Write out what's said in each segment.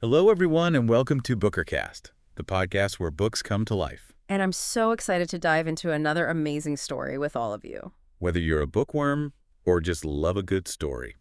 Hello, everyone, and welcome to Bookercast, the podcast where books come to life. And I'm so excited to dive into another amazing story with all of you. Whether you're a bookworm or just love a good story,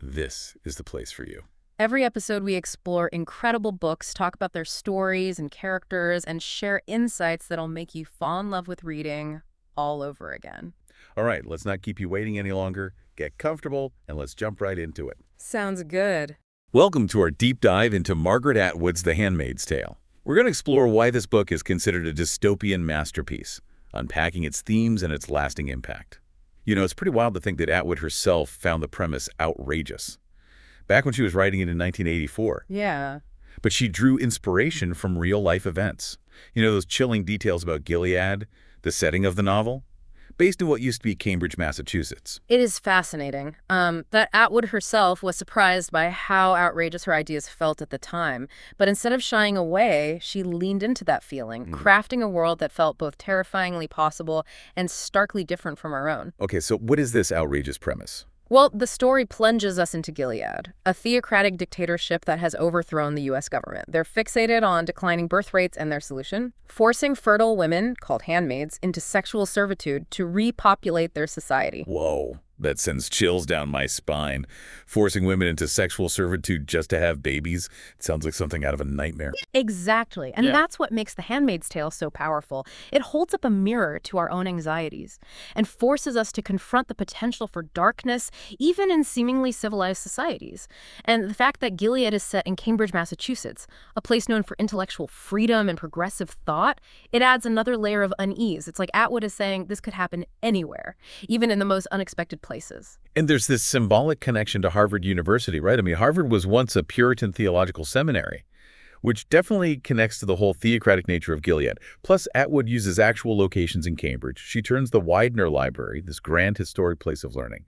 this is the place for you. Every episode, we explore incredible books, talk about their stories and characters, and share insights that'll make you fall in love with reading all over again. All right, let's not keep you waiting any longer. Get comfortable, and let's jump right into it. Sounds good. Welcome to our deep dive into Margaret Atwood's The Handmaid's Tale. We're going to explore why this book is considered a dystopian masterpiece, unpacking its themes and its lasting impact. You know, it's pretty wild to think that Atwood herself found the premise outrageous, back when she was writing it in 1984. Yeah. But she drew inspiration from real-life events. You know, those chilling details about Gilead, the setting of the novel, based in what used to be Cambridge, Massachusetts. It is fascinating that Atwood herself was surprised by how outrageous her ideas felt at the time. But instead of shying away, she leaned into that feeling, crafting a world that felt both terrifyingly possible and starkly different from our own. Okay, so what is this outrageous premise? Well, the story plunges us into Gilead, a theocratic dictatorship that has overthrown the U.S. government. They're fixated on declining birth rates and their solution, forcing fertile women, called handmaids, into sexual servitude to repopulate their society. Whoa, that sends chills down my spine. Forcing women into sexual servitude just to have babies. It sounds like something out of a nightmare. Exactly. And that's what makes The Handmaid's Tale so powerful. It holds up a mirror to our own anxieties and forces us to confront the potential for darkness, even in seemingly civilized societies. And the fact that Gilead is set in Cambridge, Massachusetts, a place known for intellectual freedom and progressive thought, it adds another layer of unease. It's like Atwood is saying this could happen anywhere, even in the most unexpected places. And there's this symbolic connection to Harvard University, right? I mean, Harvard was once a Puritan theological seminary, which definitely connects to the whole theocratic nature of Gilead. Plus, Atwood uses actual locations in Cambridge. She turns the Widener Library, this grand historic place of learning,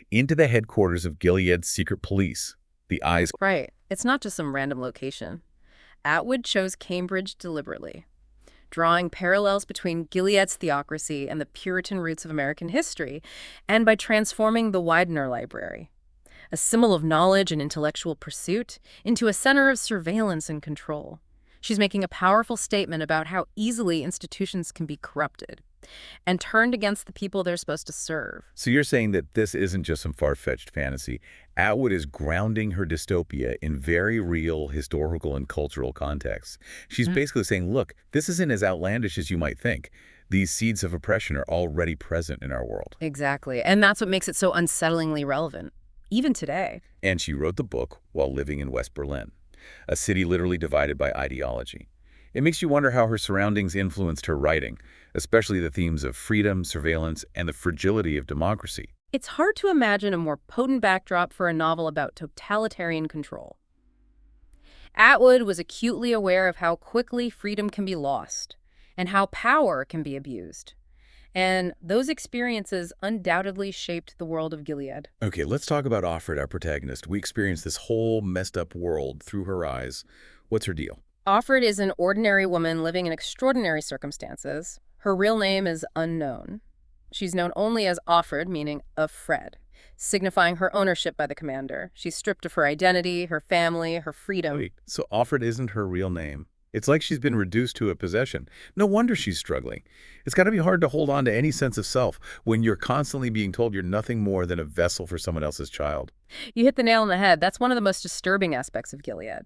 into the headquarters of Gilead's secret police, the Eyes. Right. It's not just some random location. Atwood chose Cambridge deliberately, drawing parallels between Gilead's theocracy and the Puritan roots of American history, and by transforming the Widener Library, a symbol of knowledge and intellectual pursuit, into a center of surveillance and control. She's making a powerful statement about how easily institutions can be corrupted and turned against the people they're supposed to serve. So you're saying that this isn't just some far-fetched fantasy. Atwood is grounding her dystopia in very real historical and cultural contexts. She's basically saying, look, this isn't as outlandish as you might think. These seeds of oppression are already present in our world. Exactly. And that's what makes it so unsettlingly relevant, even today. And she wrote the book while living in West Berlin, a city literally divided by ideology. It makes you wonder how her surroundings influenced her writing, especially the themes of freedom, surveillance, and the fragility of democracy. It's hard to imagine a more potent backdrop for a novel about totalitarian control. Atwood was acutely aware of how quickly freedom can be lost and how power can be abused. And those experiences undoubtedly shaped the world of Gilead. Okay, let's talk about Offred, our protagonist. We experience this whole messed up world through her eyes. What's her deal? Offred is an ordinary woman living in extraordinary circumstances. Her real name is unknown. She's known only as Offred, meaning Offred, signifying her ownership by the commander. She's stripped of her identity, her family, her freedom. Wait, so Offred isn't her real name? It's like she's been reduced to a possession. No wonder she's struggling. It's got to be hard to hold on to any sense of self when you're constantly being told you're nothing more than a vessel for someone else's child. You hit the nail on the head. That's one of the most disturbing aspects of Gilead.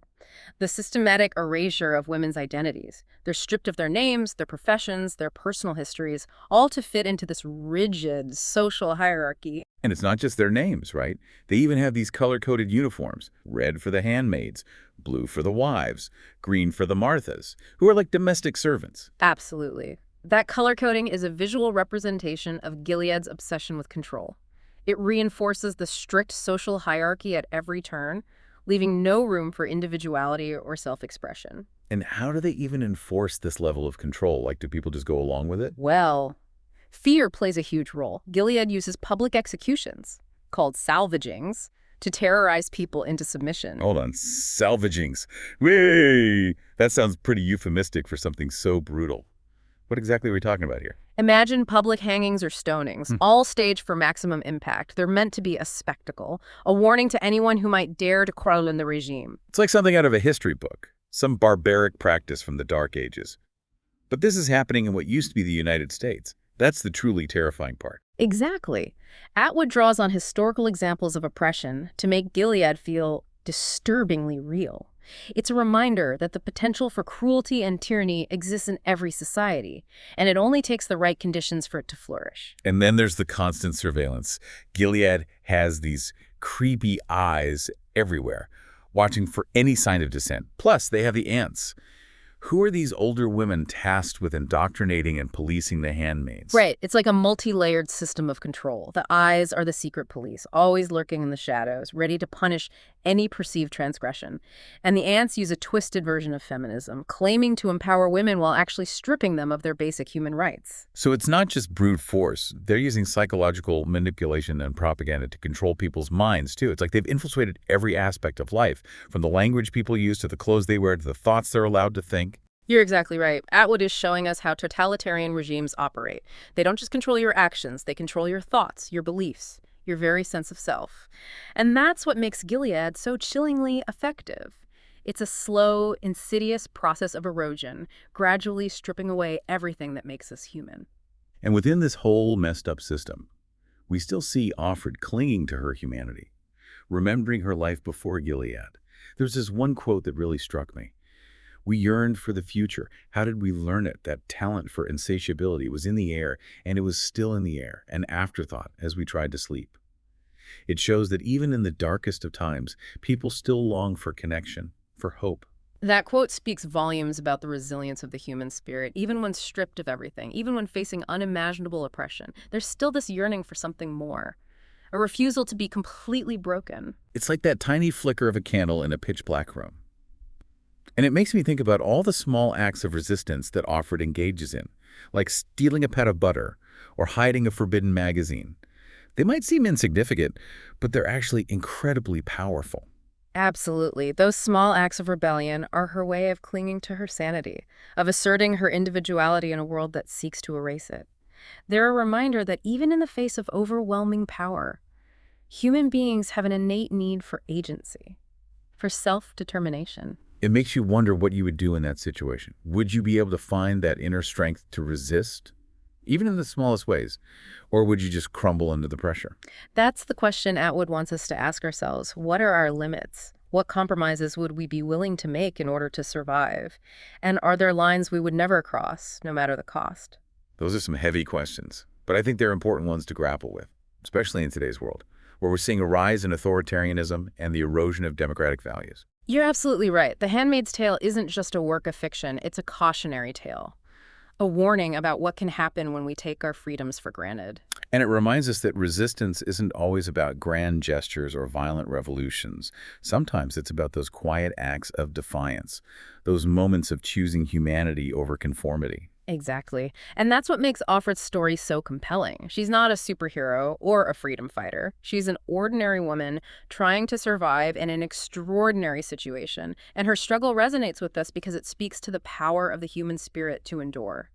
The systematic erasure of women's identities. They're stripped of their names, their professions, their personal histories, all to fit into this rigid social hierarchy. And it's not just their names, right? They even have these color-coded uniforms. Red for the handmaids, blue for the wives, green for the Marthas, who are like domestic servants. Absolutely. That color coding is a visual representation of Gilead's obsession with control. It reinforces the strict social hierarchy at every turn, leaving no room for individuality or self-expression. And how do they even enforce this level of control? Like, do people just go along with it? Well, fear plays a huge role. Gilead uses public executions, called salvagings, to terrorize people into submission. Hold on, salvagings. Whee! That sounds pretty euphemistic for something so brutal. What exactly are we talking about here? Imagine public hangings or stonings, all staged for maximum impact. They're meant to be a spectacle, a warning to anyone who might dare to question the regime. It's like something out of a history book, some barbaric practice from the Dark Ages. But this is happening in what used to be the United States. That's the truly terrifying part. Exactly. Atwood draws on historical examples of oppression to make Gilead feel disturbingly real. It's a reminder that the potential for cruelty and tyranny exists in every society, and it only takes the right conditions for it to flourish. And then there's the constant surveillance. Gilead has these creepy eyes everywhere, watching for any sign of dissent. Plus, they have the ants. Who are these older women tasked with indoctrinating and policing the handmaids? Right. It's like a multi-layered system of control. The eyes are the secret police, always lurking in the shadows, ready to punish any perceived transgression. And the ants use a twisted version of feminism, claiming to empower women while actually stripping them of their basic human rights. So it's not just brute force. They're using psychological manipulation and propaganda to control people's minds, too. It's like they've infiltrated every aspect of life, from the language people use to the clothes they wear to the thoughts they're allowed to think. You're exactly right. Atwood is showing us how totalitarian regimes operate. They don't just control your actions, they control your thoughts, your beliefs, your very sense of self. And that's what makes Gilead so chillingly effective. It's a slow, insidious process of erosion, gradually stripping away everything that makes us human. And within this whole messed up system, we still see Offred clinging to her humanity, remembering her life before Gilead. There's this one quote that really struck me. We yearned for the future. How did we learn it? That talent for insatiability was in the air, and it was still in the air, an afterthought as we tried to sleep. It shows that even in the darkest of times, people still long for connection, for hope. That quote speaks volumes about the resilience of the human spirit, even when stripped of everything, even when facing unimaginable oppression. There's still this yearning for something more, a refusal to be completely broken. It's like that tiny flicker of a candle in a pitch-black room. And it makes me think about all the small acts of resistance that Offred engages in, like stealing a pat of butter or hiding a forbidden magazine. They might seem insignificant, but they're actually incredibly powerful. Absolutely. Those small acts of rebellion are her way of clinging to her sanity, of asserting her individuality in a world that seeks to erase it. They're a reminder that even in the face of overwhelming power, human beings have an innate need for agency, for self-determination. It makes you wonder what you would do in that situation. Would you be able to find that inner strength to resist, even in the smallest ways, or would you just crumble under the pressure? That's the question Atwood wants us to ask ourselves. What are our limits? What compromises would we be willing to make in order to survive? And are there lines we would never cross, no matter the cost? Those are some heavy questions, but I think they're important ones to grapple with, especially in today's world, where we're seeing a rise in authoritarianism and the erosion of democratic values. You're absolutely right. The Handmaid's Tale isn't just a work of fiction, it's a cautionary tale. A warning about what can happen when we take our freedoms for granted. And it reminds us that resistance isn't always about grand gestures or violent revolutions. Sometimes it's about those quiet acts of defiance, those moments of choosing humanity over conformity. Exactly. And that's what makes Offred's story so compelling. She's not a superhero or a freedom fighter. She's an ordinary woman trying to survive in an extraordinary situation. And her struggle resonates with us because it speaks to the power of the human spirit to endure,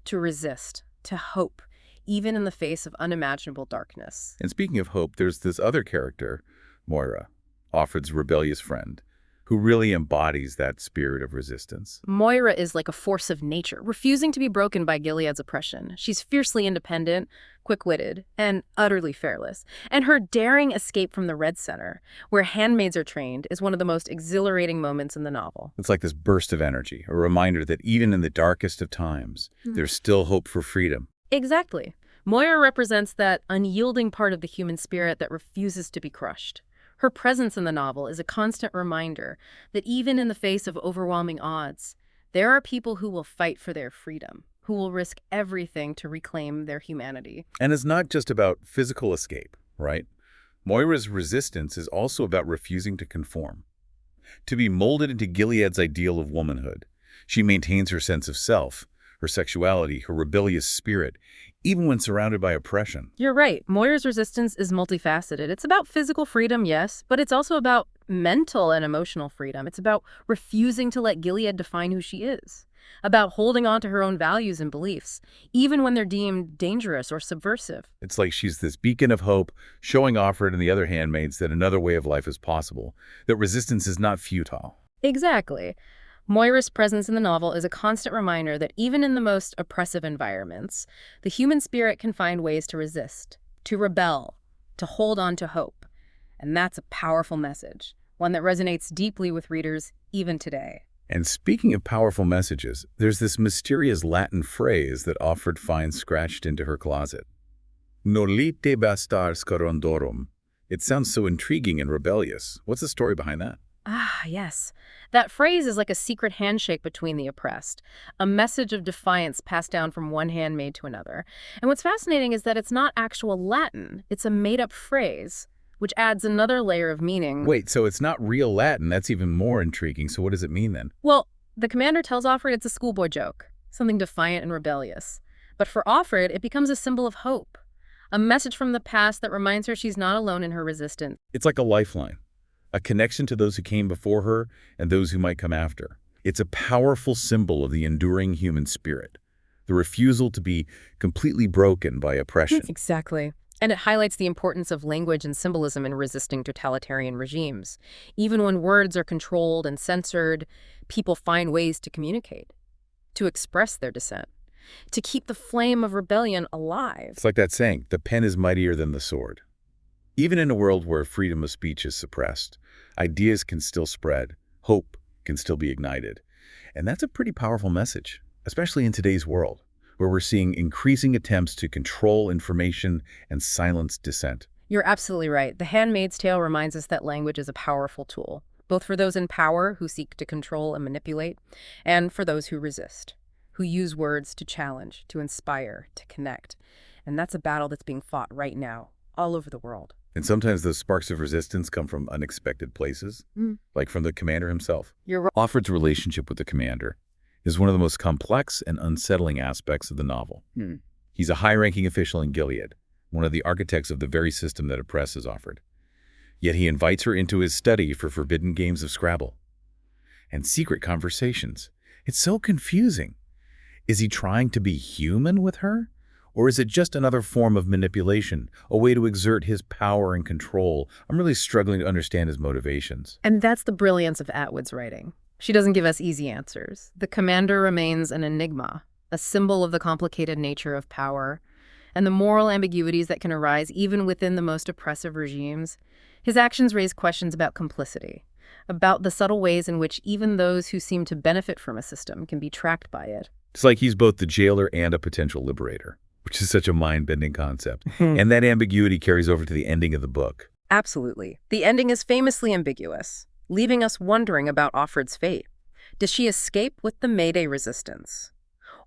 to resist, to hope, even in the face of unimaginable darkness. And speaking of hope, there's this other character, Moira, Offred's rebellious friend, who really embodies that spirit of resistance. Moira is like a force of nature, refusing to be broken by Gilead's oppression. She's fiercely independent, quick-witted, and utterly fearless. And her daring escape from the Red Center, where handmaids are trained, is one of the most exhilarating moments in the novel. It's like this burst of energy, a reminder that even in the darkest of times, there's still hope for freedom. Exactly. Moira represents that unyielding part of the human spirit that refuses to be crushed. Her presence in the novel is a constant reminder that even in the face of overwhelming odds, there are people who will fight for their freedom, who will risk everything to reclaim their humanity. And it's not just about physical escape, right? Moira's resistance is also about refusing to conform, to be molded into Gilead's ideal of womanhood. She maintains her sense of self, her sexuality, her rebellious spirit, even when surrounded by oppression. You're right. Moira's resistance is multifaceted. It's about physical freedom, yes, but it's also about mental and emotional freedom. It's about refusing to let Gilead define who she is. about holding on to her own values and beliefs, even when they're deemed dangerous or subversive. It's like she's this beacon of hope, showing Offred and the other handmaids that another way of life is possible, that resistance is not futile. Exactly. Moira's presence in the novel is a constant reminder that even in the most oppressive environments, the human spirit can find ways to resist, to rebel, to hold on to hope. And that's a powerful message, one that resonates deeply with readers even today. And speaking of powerful messages, there's this mysterious Latin phrase that Offred finds scratched into her closet. Nolite bastar scorondorum. It sounds so intriguing and rebellious. What's the story behind that? Ah, yes. That phrase is like a secret handshake between the oppressed, a message of defiance passed down from one handmaid to another. And what's fascinating is that it's not actual Latin. It's a made-up phrase, which adds another layer of meaning. Wait, so it's not real Latin. That's even more intriguing. So what does it mean then? Well, the commander tells Offred it's a schoolboy joke, something defiant and rebellious. But for Offred, it becomes a symbol of hope, a message from the past that reminds her she's not alone in her resistance. It's like a lifeline, a connection to those who came before her and those who might come after. It's a powerful symbol of the enduring human spirit, the refusal to be completely broken by oppression. Exactly. And it highlights the importance of language and symbolism in resisting totalitarian regimes. Even when words are controlled and censored, people find ways to communicate, to express their dissent, to keep the flame of rebellion alive. It's like that saying, the pen is mightier than the sword. Even in a world where freedom of speech is suppressed, ideas can still spread, hope can still be ignited. And that's a pretty powerful message, especially in today's world, where we're seeing increasing attempts to control information and silence dissent. You're absolutely right. The Handmaid's Tale reminds us that language is a powerful tool, both for those in power who seek to control and manipulate, and for those who resist, who use words to challenge, to inspire, to connect. And that's a battle that's being fought right now, all over the world. And sometimes those sparks of resistance come from unexpected places, like from the commander himself. You're right. Offred's relationship with the commander is one of the most complex and unsettling aspects of the novel. He's a high-ranking official in Gilead, one of the architects of the very system that oppresses Offred. Yet he invites her into his study for forbidden games of Scrabble and secret conversations. It's so confusing. Is he trying to be human with her? Or is it just another form of manipulation, a way to exert his power and control? I'm really struggling to understand his motivations. And that's the brilliance of Atwood's writing. She doesn't give us easy answers. The commander remains an enigma, a symbol of the complicated nature of power, and the moral ambiguities that can arise even within the most oppressive regimes. His actions raise questions about complicity, about the subtle ways in which even those who seem to benefit from a system can be tracked by it. It's like he's both the jailer and a potential liberator, which is such a mind-bending concept. And that ambiguity carries over to the ending of the book. Absolutely. The ending is famously ambiguous, leaving us wondering about Offred's fate. Does she escape with the Mayday resistance?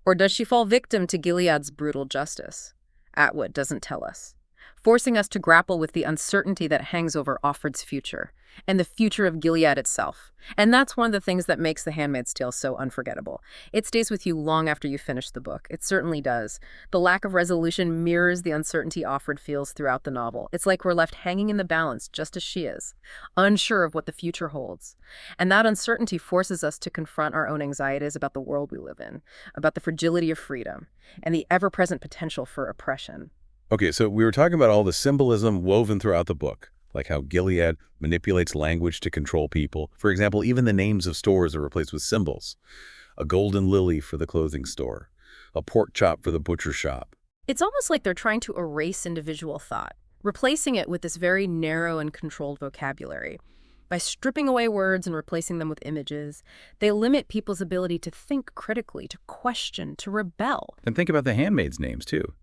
Or does she fall victim to Gilead's brutal justice? Atwood doesn't tell us, forcing us to grapple with the uncertainty that hangs over Offred's future and the future of Gilead itself. And that's one of the things that makes The Handmaid's Tale so unforgettable. It stays with you long after you finish the book. It certainly does. The lack of resolution mirrors the uncertainty Offred feels throughout the novel. It's like we're left hanging in the balance just as she is, unsure of what the future holds. And that uncertainty forces us to confront our own anxieties about the world we live in, about the fragility of freedom, and the ever-present potential for oppression. Okay, so we were talking about all the symbolism woven throughout the book, like how Gilead manipulates language to control people. For example, even the names of stores are replaced with symbols. A golden lily for the clothing store, a pork chop for the butcher shop. It's almost like they're trying to erase individual thought, replacing it with this very narrow and controlled vocabulary. By stripping away words and replacing them with images, they limit people's ability to think critically, to question, to rebel. And think about the handmaids' names, too.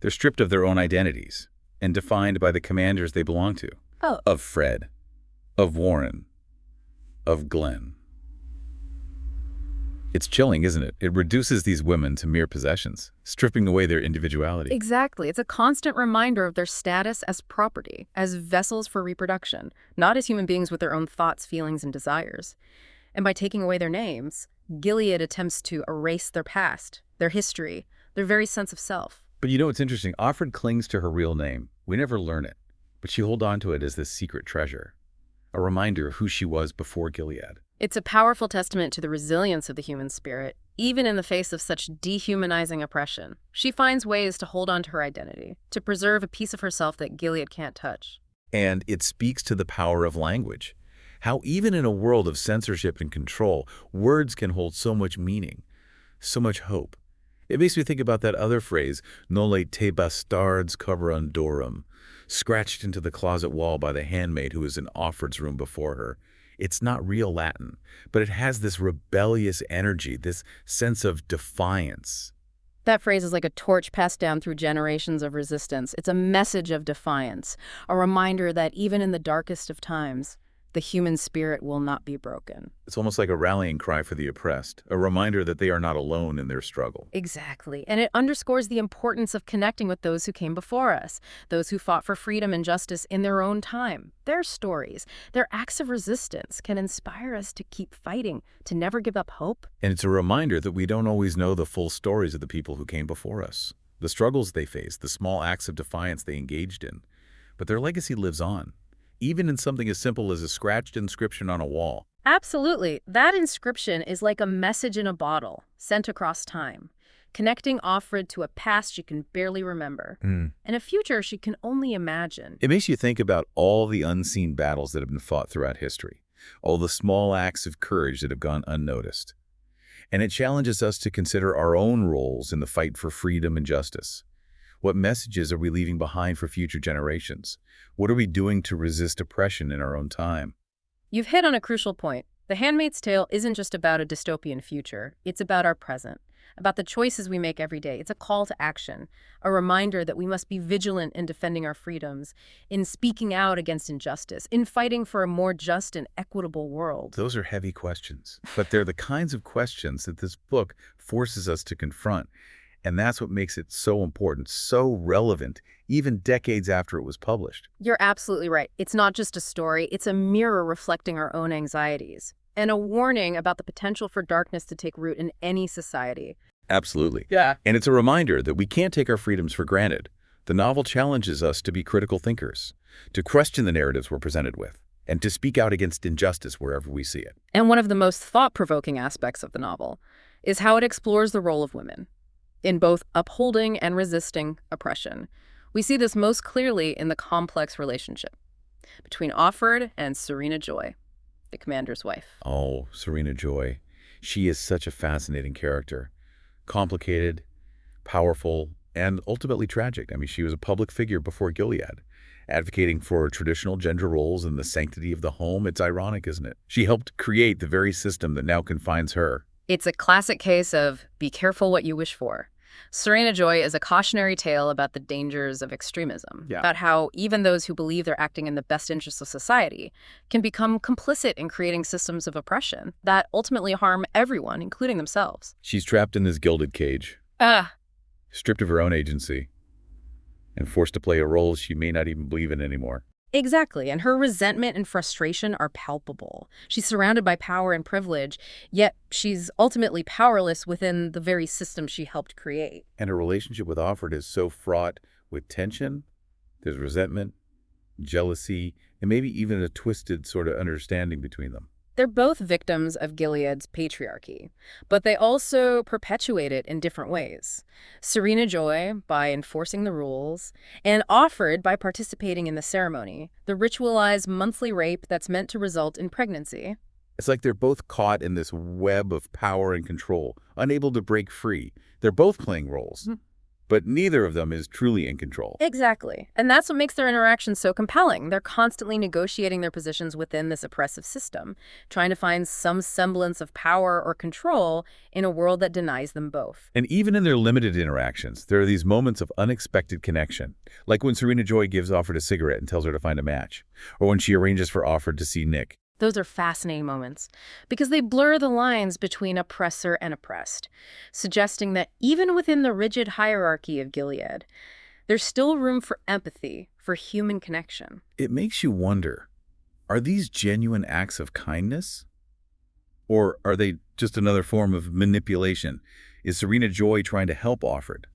They're stripped of their own identities and defined by the commanders they belong to. Oh. Of Fred, of Warren, of Glenn. It's chilling, isn't it? It reduces these women to mere possessions, stripping away their individuality. Exactly. It's a constant reminder of their status as property, as vessels for reproduction, not as human beings with their own thoughts, feelings, and desires. And by taking away their names, Gilead attempts to erase their past, their history, their very sense of self. But you know what's interesting? Offred clings to her real name. We never learn it, but she holds on to it as this secret treasure, a reminder of who she was before Gilead. It's a powerful testament to the resilience of the human spirit, Even in the face of such dehumanizing oppression, she finds ways to hold on to her identity, to preserve a piece of herself that Gilead can't touch. And it speaks to the power of language. How even in a world of censorship and control, words can hold so much meaning, so much hope. It makes me think about that other phrase, "Noli te bastards coverundorum," scratched into the closet wall by the handmaid who was in Offred's room before her. It's not real Latin, but it has this rebellious energy, this sense of defiance. That phrase is like a torch passed down through generations of resistance. It's a message of defiance, a reminder that even in the darkest of times, the human spirit will not be broken. It's almost like a rallying cry for the oppressed, a reminder that they are not alone in their struggle. Exactly. And it underscores the importance of connecting with those who came before us, those who fought for freedom and justice in their own time. Their stories, their acts of resistance can inspire us to keep fighting, to never give up hope. And it's a reminder that we don't always know the full stories of the people who came before us, the struggles they faced, the small acts of defiance they engaged in. But their legacy lives on, even in something as simple as a scratched inscription on a wall. Absolutely. That inscription is like a message in a bottle, sent across time, connecting Offred to a past she can barely remember, and a future she can only imagine. It makes you think about all the unseen battles that have been fought throughout history, all the small acts of courage that have gone unnoticed. And it challenges us to consider our own roles in the fight for freedom and justice. What messages are we leaving behind for future generations? What are we doing to resist oppression in our own time? You've hit on a crucial point. The Handmaid's Tale isn't just about a dystopian future. It's about our present, about the choices we make every day. It's a call to action, a reminder that we must be vigilant in defending our freedoms, in speaking out against injustice, in fighting for a more just and equitable world. Those are heavy questions, but they're the kinds of questions that this book forces us to confront. And that's what makes it so important, so relevant, even decades after it was published. You're absolutely right. It's not just a story, it's a mirror reflecting our own anxieties, and a warning about the potential for darkness to take root in any society. Absolutely. Yeah. And it's a reminder that we can't take our freedoms for granted. The novel challenges us to be critical thinkers, to question the narratives we're presented with, and to speak out against injustice wherever we see it. And one of the most thought-provoking aspects of the novel is how it explores the role of women in both upholding and resisting oppression. We see this most clearly in the complex relationship between Offred and Serena Joy, the commander's wife. Oh, Serena Joy. She is such a fascinating character. Complicated, powerful, and ultimately tragic. I mean, she was a public figure before Gilead, advocating for traditional gender roles and the sanctity of the home. It's ironic, isn't it? She helped create the very system that now confines her. It's a classic case of be careful what you wish for. Serena Joy is a cautionary tale about the dangers of extremism, about how even those who believe they're acting in the best interests of society can become complicit in creating systems of oppression that ultimately harm everyone, including themselves. She's trapped in this gilded cage, stripped of her own agency, and forced to play a role she may not even believe in anymore. Exactly, and her resentment and frustration are palpable. She's surrounded by power and privilege, yet she's ultimately powerless within the very system she helped create. And her relationship with Offred is so fraught with tension. There's resentment, jealousy, and maybe even a twisted sort of understanding between them. They're both victims of Gilead's patriarchy, but they also perpetuate it in different ways. Serena Joy by enforcing the rules, and Offred by participating in the ceremony, the ritualized monthly rape that's meant to result in pregnancy. It's like they're both caught in this web of power and control, unable to break free. They're both playing roles, but neither of them is truly in control. Exactly. And that's what makes their interaction so compelling. They're constantly negotiating their positions within this oppressive system, trying to find some semblance of power or control in a world that denies them both. And even in their limited interactions, there are these moments of unexpected connection, like when Serena Joy gives Offred a cigarette and tells her to find a match, or when she arranges for Offred to see Nick. Those are fascinating moments because they blur the lines between oppressor and oppressed, suggesting that even within the rigid hierarchy of Gilead, there's still room for empathy, for human connection. It makes you wonder, are these genuine acts of kindness? Or are they just another form of manipulation? Is Serena Joy trying to help Offred?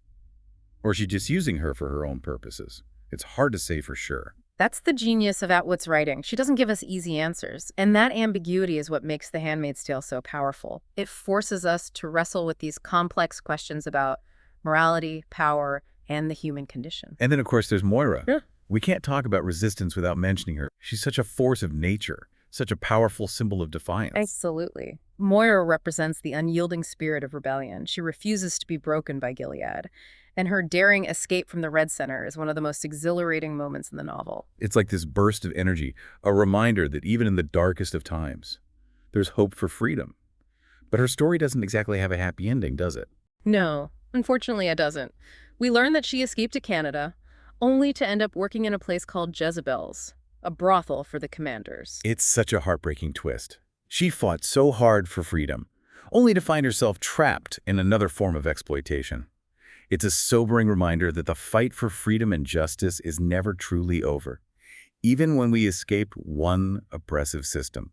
Or is she just using her for her own purposes? It's hard to say for sure. That's the genius of Atwood's writing. She doesn't give us easy answers, and that ambiguity is what makes The Handmaid's Tale so powerful. It forces us to wrestle with these complex questions about morality, power, and the human condition. And then, of course, there's Moira. Yeah. We can't talk about resistance without mentioning her. She's such a force of nature, such a powerful symbol of defiance. Absolutely. Moira represents the unyielding spirit of rebellion. She refuses to be broken by Gilead. And her daring escape from the Red Center is one of the most exhilarating moments in the novel. It's like this burst of energy, a reminder that even in the darkest of times, there's hope for freedom. But her story doesn't exactly have a happy ending, does it? No, unfortunately it doesn't. We learn that she escaped to Canada, only to end up working in a place called Jezebel's, a brothel for the commanders. It's such a heartbreaking twist. She fought so hard for freedom, only to find herself trapped in another form of exploitation. It's a sobering reminder that the fight for freedom and justice is never truly over. Even when we escape one oppressive system,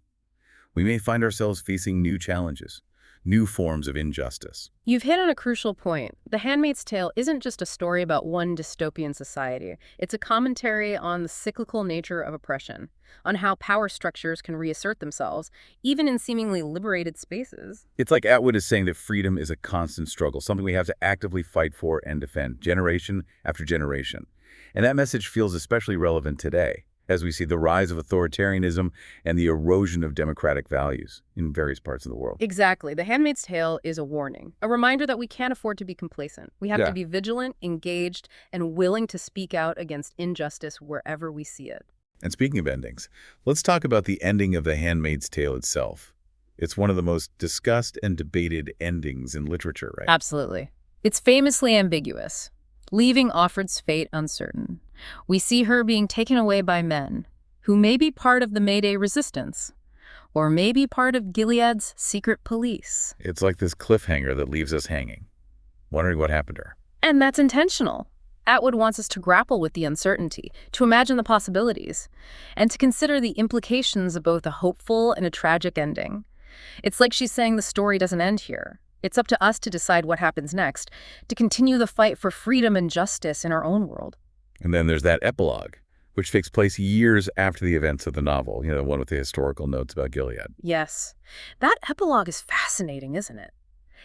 we may find ourselves facing new challenges, new forms of injustice. You've hit on a crucial point. The Handmaid's Tale isn't just a story about one dystopian society. It's a commentary on the cyclical nature of oppression, on how power structures can reassert themselves, even in seemingly liberated spaces. It's like Atwood is saying that freedom is a constant struggle, something we have to actively fight for and defend, generation after generation. And that message feels especially relevant today, as we see the rise of authoritarianism and the erosion of democratic values in various parts of the world. Exactly. The Handmaid's Tale is a warning, a reminder that we can't afford to be complacent. We have Yeah. to be vigilant, engaged, and willing to speak out against injustice wherever we see it. And speaking of endings, let's talk about the ending of The Handmaid's Tale itself. It's one of the most discussed and debated endings in literature, right? Absolutely. It's famously ambiguous, leaving Offred's fate uncertain. We see her being taken away by men, who may be part of the Mayday resistance, or may be part of Gilead's secret police. It's like this cliffhanger that leaves us hanging, wondering what happened to her. And that's intentional. Atwood wants us to grapple with the uncertainty, to imagine the possibilities, and to consider the implications of both a hopeful and a tragic ending. It's like she's saying the story doesn't end here. It's up to us to decide what happens next, to continue the fight for freedom and justice in our own world. And then there's that epilogue, which takes place years after the events of the novel, the one with the historical notes about Gilead. Yes. That epilogue is fascinating, isn't it?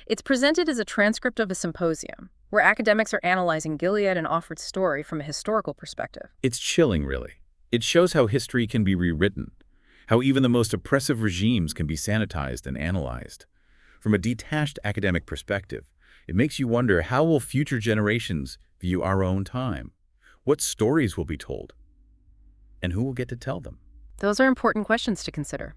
It's presented as a transcript of a symposium, where academics are analyzing Gilead and Offred's story from a historical perspective. It's chilling, really. It shows how history can be rewritten, how even the most oppressive regimes can be sanitized and analyzed. From a detached academic perspective, it makes you wonder, how will future generations view our own time? What stories will be told? And who will get to tell them? Those are important questions to consider.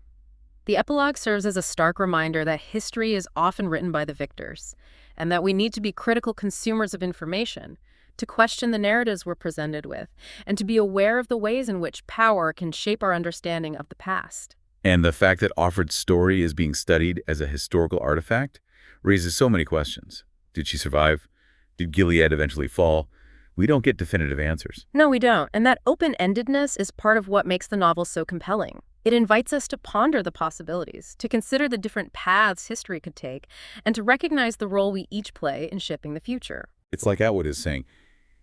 The epilogue serves as a stark reminder that history is often written by the victors, and that we need to be critical consumers of information, to question the narratives we're presented with, and to be aware of the ways in which power can shape our understanding of the past. And the fact that Offred's story is being studied as a historical artifact raises so many questions. Did she survive? Did Gilead eventually fall? We don't get definitive answers. No, we don't. And that open-endedness is part of what makes the novel so compelling. It invites us to ponder the possibilities, to consider the different paths history could take, and to recognize the role we each play in shaping the future. It's like Atwood is saying,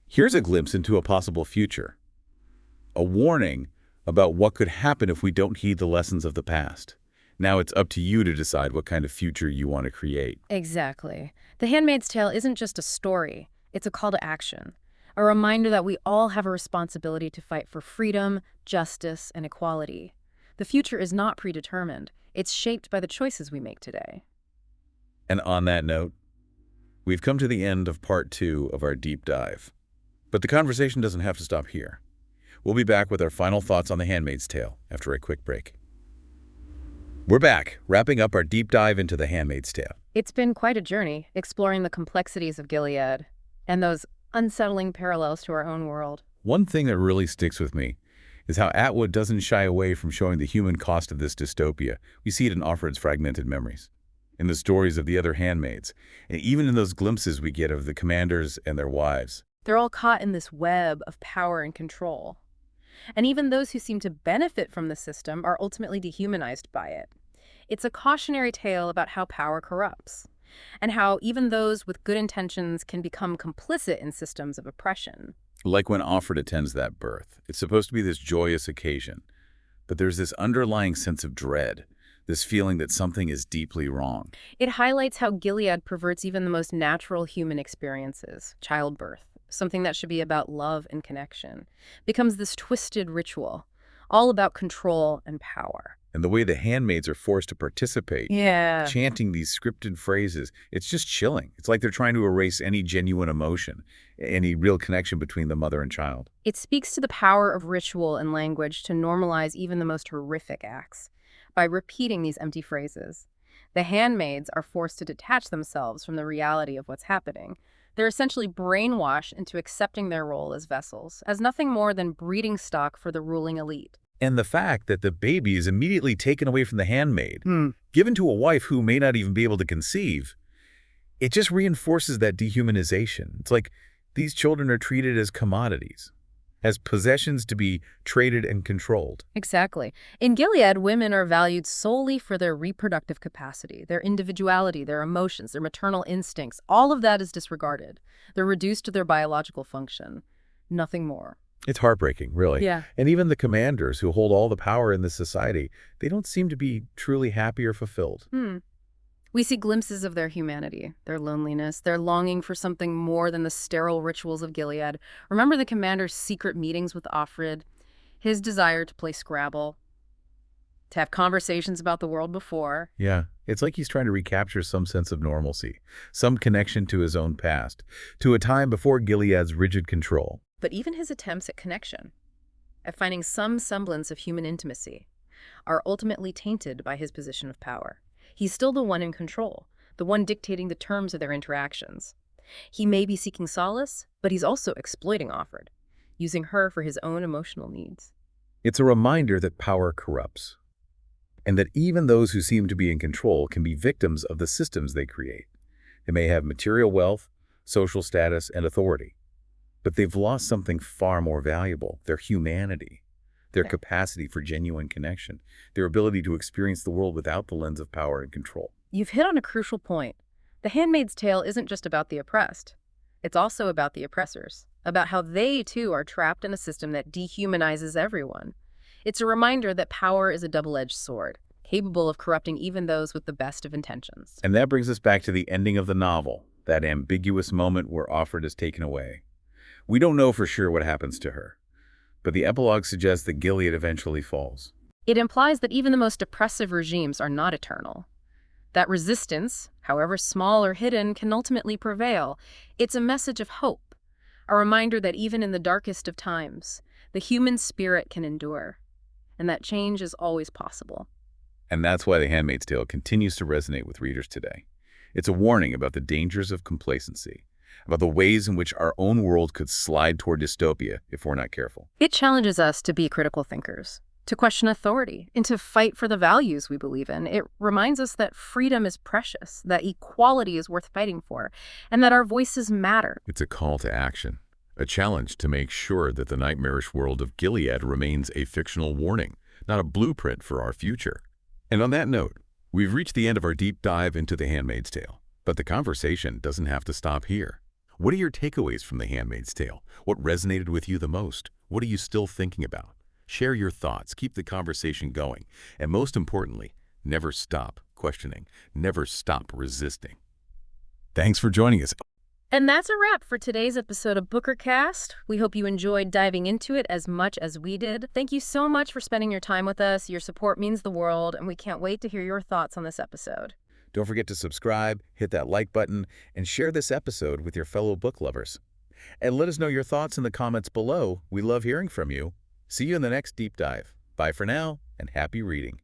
here's a glimpse into a possible future. A warning about what could happen if we don't heed the lessons of the past. Now it's up to you to decide what kind of future you want to create. Exactly. The Handmaid's Tale isn't just a story. It's a call to action. A reminder that we all have a responsibility to fight for freedom, justice, and equality. The future is not predetermined. It's shaped by the choices we make today. And on that note, we've come to the end of part 2 of our deep dive. But the conversation doesn't have to stop here. We'll be back with our final thoughts on The Handmaid's Tale after a quick break. We're back, wrapping up our deep dive into The Handmaid's Tale. It's been quite a journey, exploring the complexities of Gilead and those unsettling parallels to our own world. One thing that really sticks with me is how Atwood doesn't shy away from showing the human cost of this dystopia. We see it in Offred's fragmented memories, in the stories of the other handmaids, and even in those glimpses we get of the commanders and their wives. They're all caught in this web of power and control. And even those who seem to benefit from the system are ultimately dehumanized by it. It's a cautionary tale about how power corrupts, and how even those with good intentions can become complicit in systems of oppression. Like when Offred attends that birth. It's supposed to be this joyous occasion, but there's this underlying sense of dread, this feeling that something is deeply wrong. It highlights how Gilead perverts even the most natural human experiences, childbirth, something that should be about love and connection, becomes this twisted ritual, all about control and power. And the way the handmaids are forced to participate, Yeah. chanting these scripted phrases, it's just chilling. It's like they're trying to erase any genuine emotion, any real connection between the mother and child. It speaks to the power of ritual and language to normalize even the most horrific acts. By repeating these empty phrases, the handmaids are forced to detach themselves from the reality of what's happening. They're essentially brainwashed into accepting their role as vessels, as nothing more than breeding stock for the ruling elite. And the fact that the baby is immediately taken away from the handmaid, given to a wife who may not even be able to conceive, it just reinforces that dehumanization. It's like these children are treated as commodities, as possessions to be traded and controlled. Exactly. In Gilead, women are valued solely for their reproductive capacity, their individuality, their emotions, their maternal instincts. All of that is disregarded. They're reduced to their biological function. Nothing more. It's heartbreaking, really. Yeah. And even the commanders who hold all the power in this society, they don't seem to be truly happy or fulfilled. We see glimpses of their humanity, their loneliness, their longing for something more than the sterile rituals of Gilead. Remember the commander's secret meetings with Offred? His desire to play Scrabble, to have conversations about the world before. Yeah, it's like he's trying to recapture some sense of normalcy, some connection to his own past, to a time before Gilead's rigid control. But even his attempts at connection, at finding some semblance of human intimacy, are ultimately tainted by his position of power. He's still the one in control, the one dictating the terms of their interactions. He may be seeking solace, but he's also exploiting Offred, using her for his own emotional needs. It's a reminder that power corrupts, and that even those who seem to be in control can be victims of the systems they create. They may have material wealth, social status, and authority, but they've lost something far more valuable, their humanity, their capacity for genuine connection, their ability to experience the world without the lens of power and control. You've hit on a crucial point. The Handmaid's Tale isn't just about the oppressed. It's also about the oppressors, about how they, too, are trapped in a system that dehumanizes everyone. It's a reminder that power is a double-edged sword, capable of corrupting even those with the best of intentions. And that brings us back to the ending of the novel, that ambiguous moment where Offred is taken away. We don't know for sure what happens to her, but the epilogue suggests that Gilead eventually falls. It implies that even the most oppressive regimes are not eternal. That resistance, however small or hidden, can ultimately prevail. It's a message of hope, a reminder that even in the darkest of times, the human spirit can endure, and that change is always possible. And that's why The Handmaid's Tale continues to resonate with readers today. It's a warning about the dangers of complacency, about the ways in which our own world could slide toward dystopia if we're not careful. It challenges us to be critical thinkers, to question authority, and to fight for the values we believe in. It reminds us that freedom is precious, that equality is worth fighting for, and that our voices matter. It's a call to action, a challenge to make sure that the nightmarish world of Gilead remains a fictional warning, not a blueprint for our future. And on that note, we've reached the end of our deep dive into The Handmaid's Tale, but the conversation doesn't have to stop here. What are your takeaways from The Handmaid's Tale? What resonated with you the most? What are you still thinking about? Share your thoughts, keep the conversation going, and most importantly, never stop questioning, never stop resisting. Thanks for joining us. And that's a wrap for today's episode of BookerCast. We hope you enjoyed diving into it as much as we did. Thank you so much for spending your time with us. Your support means the world, and we can't wait to hear your thoughts on this episode. Don't forget to subscribe, hit that like button, and share this episode with your fellow book lovers. And let us know your thoughts in the comments below. We love hearing from you. See you in the next deep dive. Bye for now, and happy reading.